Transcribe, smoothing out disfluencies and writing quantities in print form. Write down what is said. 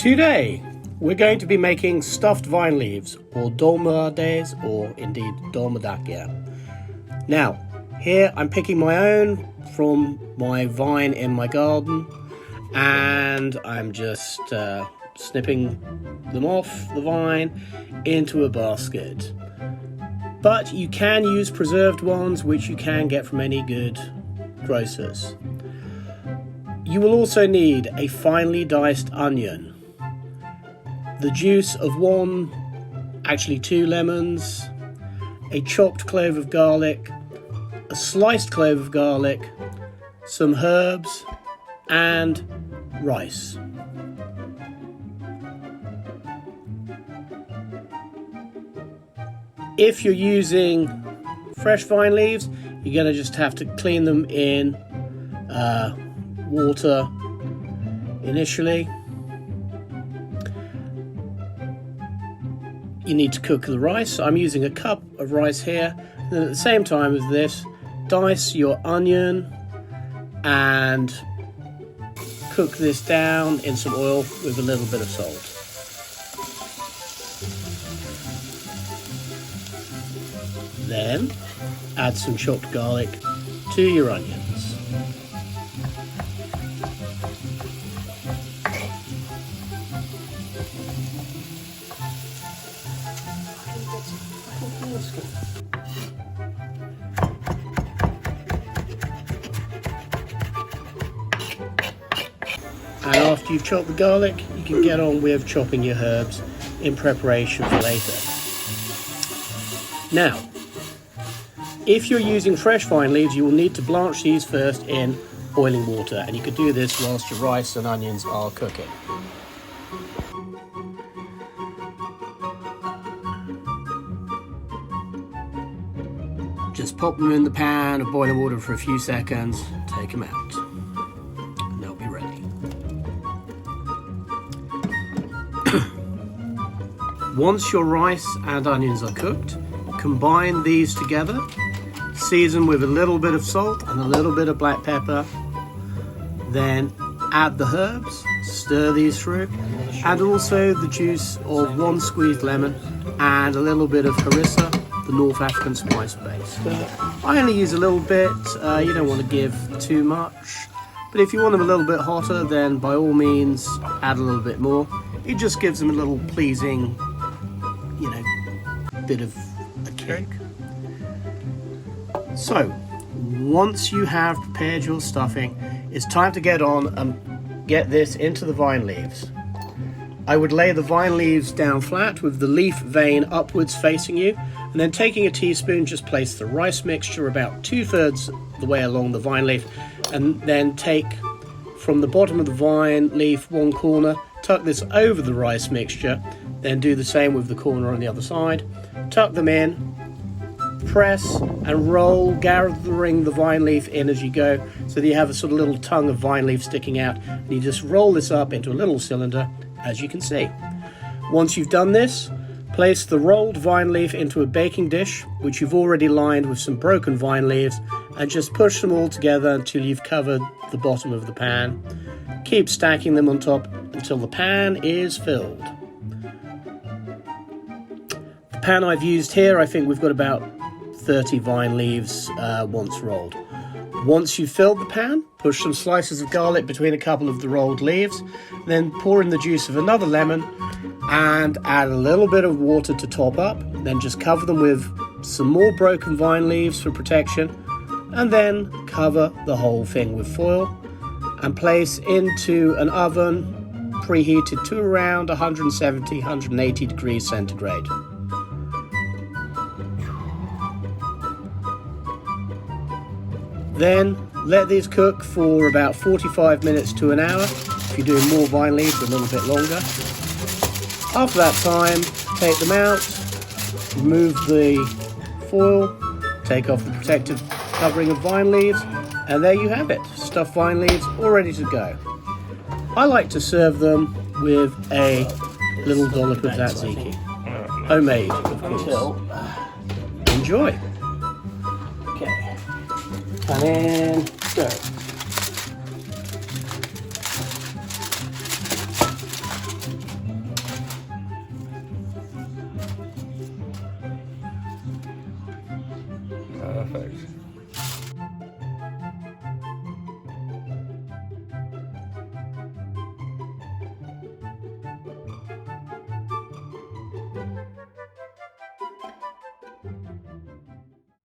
Today, we're going to be making stuffed vine leaves, or dolmades, or indeed dolmadakia. Now, here I'm picking my own from my vine in my garden, and I'm just snipping them off the vine into a basket. But you can use preserved ones, which you can get from any good grocers. You will also need a finely diced onion, the juice of two lemons, a chopped clove of garlic, a sliced clove of garlic, some herbs, and rice. If you're using fresh vine leaves, you're going to just have to clean them in water initially. You need to cook the rice. I'm using a cup of rice here. And then at the same time as this, dice your onion and cook this down in some oil with a little bit of salt. Then add some chopped garlic to your onions. And after you've chopped the garlic, you can get on with chopping your herbs in preparation for later. Now, if you're using fresh vine leaves, you will need to blanch these first in boiling water, and you can do this whilst your rice and onions are cooking. Just pop them in the pan of boiling water for a few seconds, take them out, and they'll be ready. Once your rice and onions are cooked, combine these together, season with a little bit of salt and a little bit of black pepper, then add the herbs, stir these through, and also the juice of one squeezed lemon and a little bit of harissa, the North African spice base. I only use a little bit, you don't want to give too much, but if you want them a little bit hotter, then by all means add a little bit more. It just gives them a little pleasing, bit of a kick. So, once you have prepared your stuffing, it's time to get on and get this into the vine leaves. I would lay the vine leaves down flat with the leaf vein upwards facing you, and then taking a teaspoon, just place the rice mixture about 2/3 the way along the vine leaf, and then take from the bottom of the vine leaf one corner, tuck this over the rice mixture, then do the same with the corner on the other side, tuck them in, press and roll, gathering the vine leaf in as you go, so that you have a sort of little tongue of vine leaf sticking out, and you just roll this up into a little cylinder, as you can see. Once you've done this, place the rolled vine leaf into a baking dish, which you've already lined with some broken vine leaves, and just push them all together until you've covered the bottom of the pan. Keep stacking them on top until the pan is filled. The pan I've used here, I think we've got about 30 vine leaves once rolled. Once you've filled the pan, push some slices of garlic between a couple of the rolled leaves, then pour in the juice of another lemon and add a little bit of water to top up, then just cover them with some more broken vine leaves for protection, and then cover the whole thing with foil and place into an oven preheated to around 170-180 degrees centigrade. Then let these cook for about 45 minutes to an hour. If you're doing more vine leaves, a little bit longer. After that time, take them out, remove the foil, take off the protective covering of vine leaves, and there you have it, stuffed vine leaves all ready to go. I like to serve them with a little dollop of tzatziki, homemade, of course. Enjoy. Okay, and then stir. Perfect.